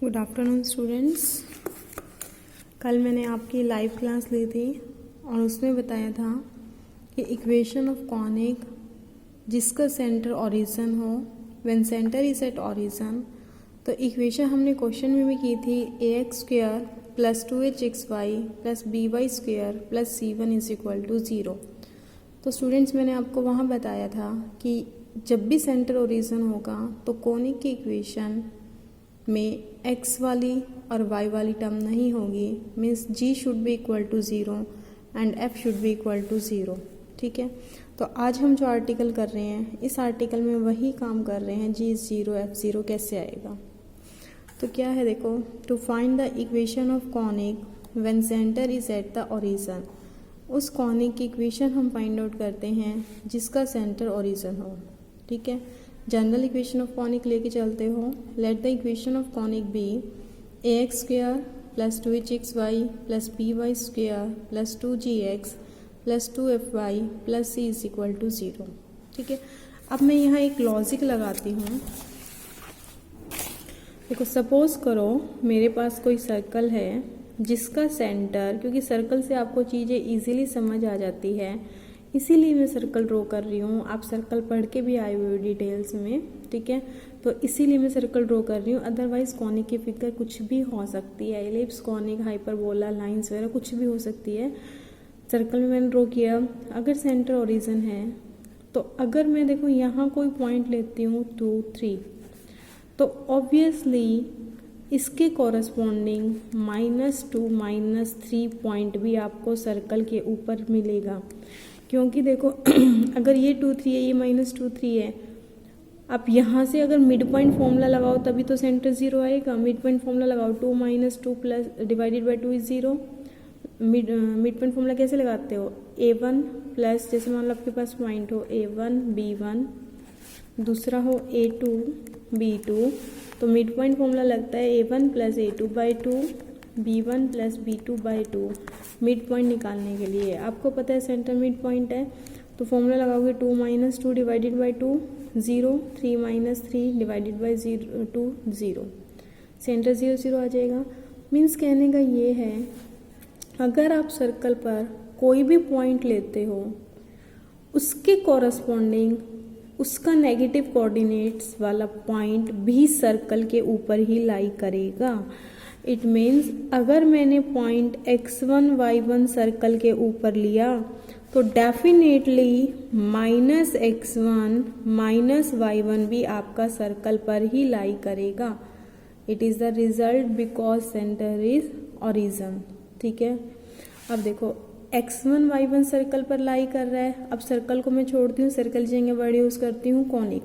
Good afternoon students. कल मैंने आपकी लाइव क्लास ली थी और उसमें बताया था कि इक्वेशन ऑफ कॉनिक जिसका सेंटर ओरिजिन हो, when center is at origin, तो इक्वेशन हमने क्वेश्चन में भी की थी ax² plus 2hxy plus by square plus c1 is equal to 0। तो स्टूडेंट्स मैंने आपको वहाँ बताया था कि जब भी सेंटर ओरिजिन होगा तो कॉनिक की इक्वेशन में x वाली और y वाली टर्म नहीं होगी, means g should be equal to 0 and f should be equal to 0। ठीक है, तो आज हम जो आर्टिकल कर रहे हैं इस आर्टिकल में वही काम कर रहे हैं, g इज 0 f 0 कैसे आएगा। तो क्या है, देखो, to find the equation of conic when center is at the origin. उस कॉनिक की इक्वेशन हम फाइंड आउट करते हैं जिसका सेंटर ओरिजिन हो। ठीक है, जनरल इक्वेशन ऑफ कॉनिक लेके चलते हो। Let the equation of conic be ax² plus 2hxy plus by square plus 2gx plus 2fy plus c is equal to 0। ठीक है, अब मैं यहाँ एक लॉजिक लगाती हूँ। देखो, सपोज करो मेरे पास कोई सर्कल है जिसका सेंटर, क्योंकि सर्कल से आपको चीज़ें इजीली समझ आ जाती है इसीलिए मैं सर्कल ड्रॉ कर रही हूँ। आप सर्कल पढ़ के भी आए हुए हो डिटेल्स में, ठीक है, तो इसीलिए मैं सर्कल ड्रॉ कर रही हूँ। अदरवाइज कॉनिक की फिगर कुछ भी हो सकती है, एलिप्स, कॉनिक, हाइपरबोला, लाइंस वगैरह कुछ भी हो सकती है। सर्कल में मैंने ड्रॉ किया। अगर सेंटर ओरिजिन है तो अगर मैं देखो यहाँ कोई पॉइंट लेती हूँ 2 3, तो ऑब्वियसली इसके कॉरस्पॉन्डिंग -2 -3 पॉइंट भी आपको सर्कल के ऊपर मिलेगा, क्योंकि देखो अगर ये 2 3 है, ये -2 3 है, आप यहाँ से अगर मिड पॉइंट फॉर्मूला लगाओ तभी तो सेंटर 0 आएगा। मिड पॉइंट फॉर्मूला लगाओ, 2 - 2 plus divided by 2 is 0। Mid point formula कैसे लगाते हो, a1 प्लस, जैसे मान लो आपके पास पॉइंट हो a1 b1, दूसरा हो a2 b2, तो मिड पॉइंट फॉर्मूला लगता है a1 plus a2 by 2 b1 plus b2 by 2। Mid point निकालने के लिए आपको पता है सेंटर मिड पॉइंट है, तो फॉर्मूला लगाओगे 2 - 2 divided by 2 0, 3 - 3 divided by 2 0, centre 0 0 आ जाएगा। मीन्स कहने का ये है, अगर आप सर्कल पर कोई भी पॉइंट लेते हो उसके कॉरस्पॉन्डिंग उसका नेगेटिव कोऑर्डिनेट्स वाला पॉइंट भी सर्कल के ऊपर ही लाई करेगा। इट मीन्स अगर मैंने पॉइंट x1 y1 सर्कल के ऊपर लिया तो डेफिनेटली -x1 -y1 भी आपका सर्कल पर ही लाई करेगा। It is the result because centre is origin. ठीक है, अब देखो x1 y1 सर्कल पर लाई कर रहा है। अब सर्कल को मैं छोड़ती हूँ, सर्कल जगह वर्ड यूज़ करती हूँ कॉनिक।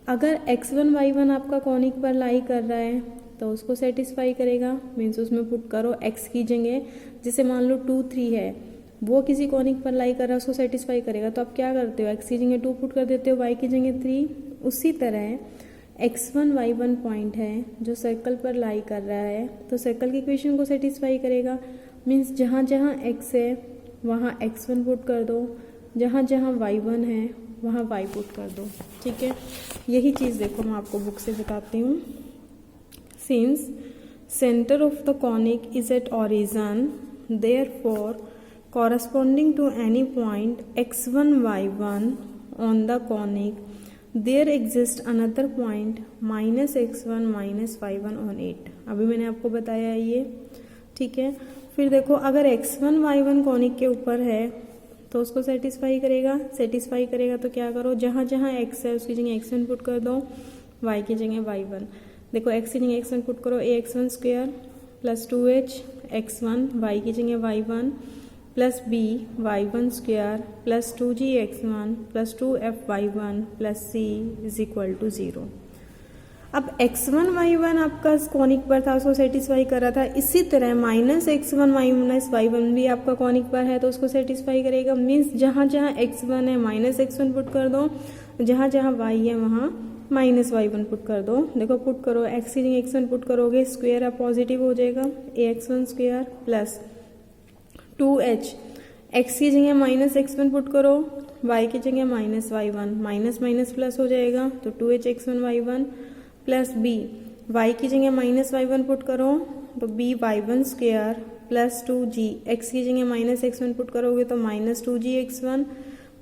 अगर x1 y1 आपका कॉनिक पर लाई कर रहा है तो उसको सेटिस्फाई करेगा, मीन्स उसमें पुट करो x की जगह, जैसे मान लो 2 3 है, वो किसी कॉनिक पर लाई कर रहा है, उसको सेटिस्फाई करेगा, तो आप क्या करते हो, x की जगह 2 पुट कर देते हो, y की जगह 3। उसी तरह x1 y1 पॉइंट है जो सर्कल पर लाई कर रहा है, तो सर्कल की इक्वेशन को सेटिस्फाई करेगा। मीन्स जहाँ जहाँ x है वहाँ x1 पुट कर दो, जहाँ जहाँ y1 है वहाँ y पुट कर दो। ठीक है, यही चीज़ देखो मैं आपको बुक से बताती हूँ। Since centre of the conic is at origin, therefore corresponding to any point x1 y1 on the conic there exists another point -x1 -y1 on it। अभी मैंने आपको बताया है ये। ठीक है, फिर देखो अगर x1 y1 कॉनिक के ऊपर है तो उसको सेटिस्फाई करेगा तो क्या करो, जहाँ जहाँ x है उसकी जगह x1 पुट कर दो, y की जगह y1। देखो x की जगह x1 पुट करो, ax1 square plus 2h x1, y की जगह y1 plus b y1 square plus 2gx1 plus 2fy1 plus c is equal to 0। अब x1 y1 आपका कॉनिक पर था, उसको सेटिस्फाई कर रहा था। इसी तरह -x1 -y1 भी आपका कॉनिक पर है तो उसको सेटिस्फाई करेगा। मीन्स जहाँ जहाँ x1 है -x1 पुट कर दो, जहाँ जहाँ y है वहाँ -y1 पुट कर दो। देखो पुट करो, x की जगह x1 पुट करोगे, स्क्वेयर अब पॉजिटिव हो जाएगा, ax1 square plus 2h, x की जगह -x1 पुट करो, y की जगह -y1, माइनस माइनस प्लस हो जाएगा तो 2h x1 y1 plus b, y की जगह माइनस y1 पुट करो तो B y1 square plus 2g, x की जगह माइनस x1 पुट करोगे तो minus 2g x1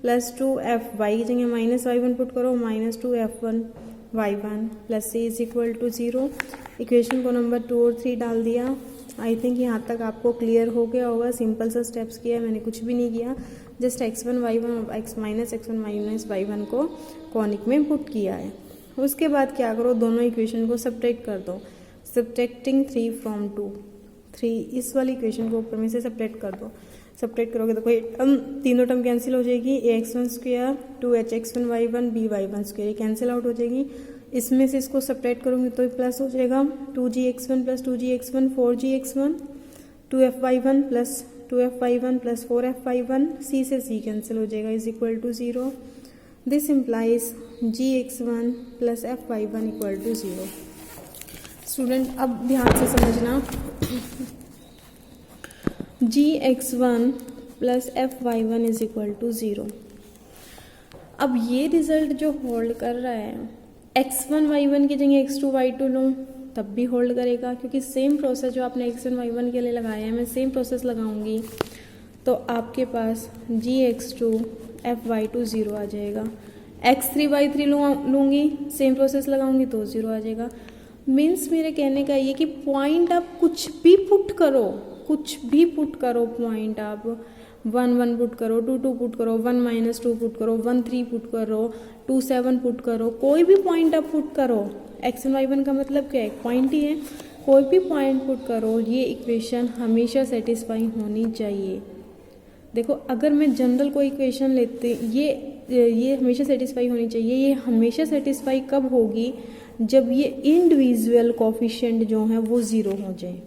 plus 2f, y की जगह माइनस y1 पुट करो minus 2f1 y1 plus c is equal to 0। Equation को नंबर 2 और 3 डाल दिया। आई थिंक यहाँ तक आपको क्लियर हो गया होगा। सिंपल सा स्टेप्स किया है, मैंने कुछ भी नहीं किया, जस्ट x1 y1 और x माइनस y1 को कॉनिक में पुट किया है। उसके बाद क्या करो, दोनों इक्वेशन को सब्ट्रैक्ट कर दो। सब्ट्रैक्टिंग 3 फ्रॉम 2, 3 इस वाली इक्वेशन को ऊपर में से सब्ट्रैक्ट कर दो। सब्ट्रैक्ट करोगे तो कोई तीनों टर्म कैंसिल हो जाएगी, ax1 square 2hx1 y1 by1 square ये कैंसिल आउट हो जाएगी। इसमें से इसको सब्ट्रैक्ट करूँगी तो प्लस हो जाएगा 2gx1 plus 2gx1 4gx1 2f(y1) plus 2f(y1) plus 4f(y1), c से c कैंसिल हो जाएगा is equal to 0। This implies gx1 plus f(y1) equal to 0। Student अब ध्यान से समझना, gx1 plus f(y1) is equal to 0। अब ये रिजल्ट जो होल्ड कर रहा है, x1 y1 की जगह x2 y2 लूँ तब भी होल्ड करेगा, क्योंकि सेम प्रोसेस जो आपने x1 y1 के लिए लगाया है मैं सेम प्रोसेस लगाऊंगी तो आपके पास gx2 f(y2) 0 आ जाएगा। x3 y3 लूँगी, सेम प्रोसेस लगाऊंगी तो 0 आ जाएगा। मीन्स मेरे कहने का ये कि पॉइंट आप कुछ भी पुट करो, पॉइंट आप 1 1 पुट करो, 2 2 पुट करो, 1 माइनस 2 पुट करो, 1 3 पुट करो, 2 7 पुट करो, कोई भी पॉइंट आप पुट करो। x1 y1 का मतलब क्या है, पॉइंट ही है। कोई भी पॉइंट पुट करो, ये इक्वेशन हमेशा सेटिस्फाई होनी चाहिए। देखो अगर मैं जनरल कोई इक्वेशन लेते, ये हमेशा सेटिस्फाई होनी चाहिए। ये हमेशा सेटिस्फाई कब होगी, जब ये इंडिविजुअल कोफिशिएंट जो है वो 0 हो जाए।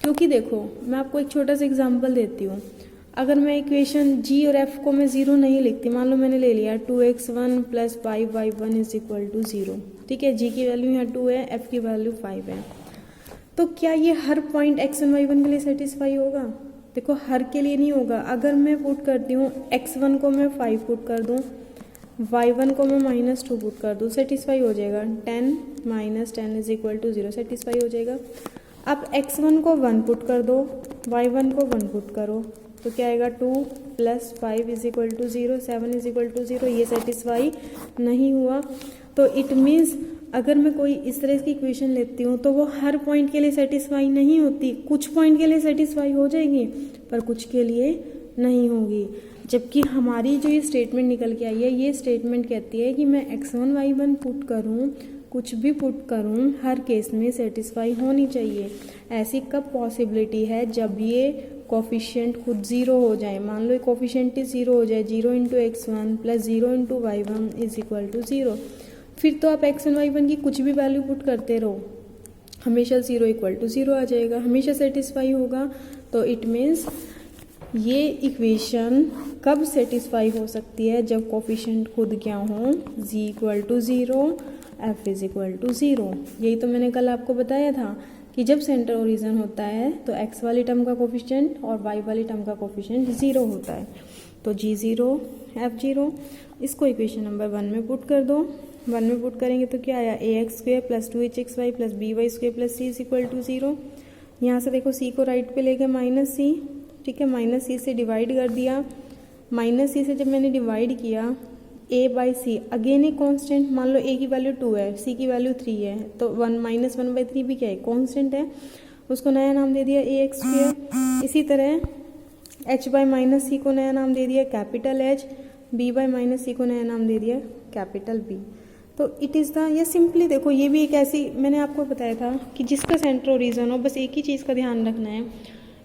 क्योंकि देखो मैं आपको एक छोटा सा एग्जांपल देती हूँ। अगर मैं इक्वेशन g और f को मैं 0 नहीं लिखती, मान लो मैंने ले लिया 2x1 plus 5y1 is equal to 0, ठीक है। g की वैल्यू यहाँ 2 है, f की वैल्यू 5 है, तो क्या ये हर पॉइंट x1 y1 के लिए सेटिस्फाई होगा? देखो हर के लिए नहीं होगा। अगर मैं पुट करती हूँ x1 को मैं 5 पुट कर दूँ, y1 को मैं -2 पुट कर दूँ, सेटिस्फाई हो जाएगा। 10 minus 10 is equal to 0, satisfy हो जाएगा। अब x1 को 1 पुट कर दो, y1 को 1 पुट करो, तो क्या आएगा 2 plus 5 is equal to 0, 7 is equal to 0, ये सेटिस्फाई नहीं हुआ। तो इट मीन्स अगर मैं कोई इस तरह की इक्वेशन लेती हूँ तो वो हर पॉइंट के लिए सेटिस्फाई नहीं होती। कुछ पॉइंट के लिए सेटिस्फाई हो जाएगी पर कुछ के लिए नहीं होगी। जबकि हमारी जो ये स्टेटमेंट निकल के आई है, ये स्टेटमेंट कहती है कि मैं x1 y1 पुट करूँ, कुछ भी पुट करूँ, हर केस में सेटिस्फाई होनी चाहिए। ऐसी कब पॉसिबिलिटी है, जब ये कोफिशिएंट खुद 0 हो जाए। मान लो कोफिशिएंट 0 हो जाए, 0 into x1 plus 0 into y1 is equal to 0। फिर तो आप x1 y1 की कुछ भी वैल्यू पुट करते रहो, हमेशा 0 इक्वल टू 0 आ जाएगा, हमेशा सेटिस्फाई होगा। तो इट मीन्स ये इक्वेशन कब सेटिस्फाई हो सकती है, जब कोफिशिएंट खुद क्या हो, z equal to 0, f is equal to 0। यही तो मैंने कल आपको बताया था कि जब सेंटर ओरिजिन होता है तो x वाली टर्म का कोफिशिएंट और y वाली टर्म का कोफिशिएंट 0 होता है। तो g0 f0, इसको इक्वेशन नंबर 1 में पुट कर दो। 1 में पुट करेंगे तो क्या आया, ax square plus 2hxy plus by square plus c is equal to 0। यहाँ से देखो c को राइट पे लेके माइनस c, ठीक है, माइनस c से डिवाइड कर दिया। माइनस c से जब मैंने डिवाइड किया a by c, again a constant, मान लो a की वैल्यू 2 है, c की वैल्यू 3 है, तो 1 माइनस 1/3 भी क्या है, कॉन्स्टेंट है, उसको नया नाम दे दिया ax स्क्वायर। इसी तरह h बाई माइनस सी को नया नाम दे दिया capital H, b by minus C को नया नाम दे दिया कैपिटल B। तो इट इज़ द, ये सिंपली देखो, ये भी एक ऐसी, मैंने आपको बताया था कि जिसका सेंटर ओरिजिन हो, बस एक ही चीज़ का ध्यान रखना है,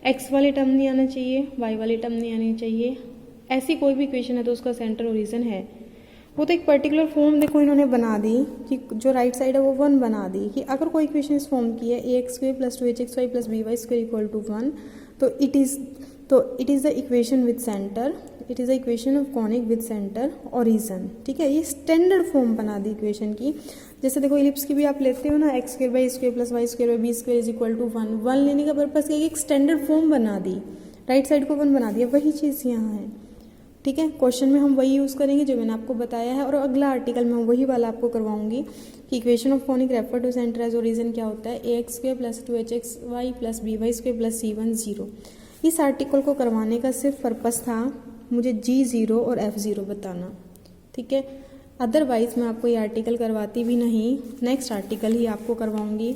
x वाली टर्म नहीं आना चाहिए, y वाली टर्म नहीं आनी चाहिए। ऐसी कोई भी इक्वेशन है तो उसका सेंटर ओरिजिन है। वो तो एक पर्टिकुलर फॉर्म देखो इन्होंने बना दी कि जो राइट साइड है वो 1 बना दी, कि अगर कोई इक्वेशन इस फॉर्म की है ax square plus 2hxy plus by square equal to 1, तो it is the equation with center, it is the equation of conic with center origin, ठीक है। ये स्टैंडर्ड फॉर्म बना दी इक्वेशन की। जैसे देखो इलिप्स की भी आप लेते हो ना, x square by square plus y square by b square is equal to 1, 1 लेने का पर्पज़ क्या है, एक स्टैंडर्ड फॉर्म बना दी, राइट साइड को 1 बना दिया, वही चीज़ यहाँ है। ठीक है। क्वेश्चन में हम वही यूज़ करेंगे जो मैंने आपको बताया है, और अगला आर्टिकल मैं वही वाला आपको करवाऊंगी कि equation of conic refer to center as origin क्या होता है, ax² + 2hxy + by² + c1 0। इस आर्टिकल को करवाने का सिर्फ पर्पस था मुझे G0 और F0 बताना, ठीक है। अदरवाइज़ मैं आपको ये आर्टिकल करवाती भी नहीं, नेक्स्ट आर्टिकल ही आपको करवाऊंगी।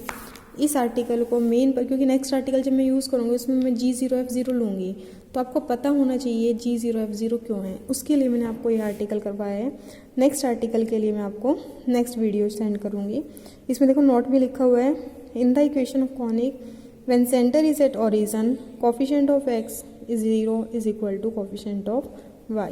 इस आर्टिकल को मेन पर, क्योंकि नेक्स्ट आर्टिकल जब मैं यूज़ करूँगी उसमें मैं G0 F0 लूँगी, तो आपको पता होना चाहिए G0 F0 क्यों है, उसके लिए मैंने आपको ये आर्टिकल करवाया है। नेक्स्ट आर्टिकल के लिए मैं आपको नेक्स्ट वीडियो सेंड करूँगी। इसमें देखो नोट भी लिखा हुआ है, in the equation of conic when center is at origin coefficient of x is 0 is equal to coefficient of y।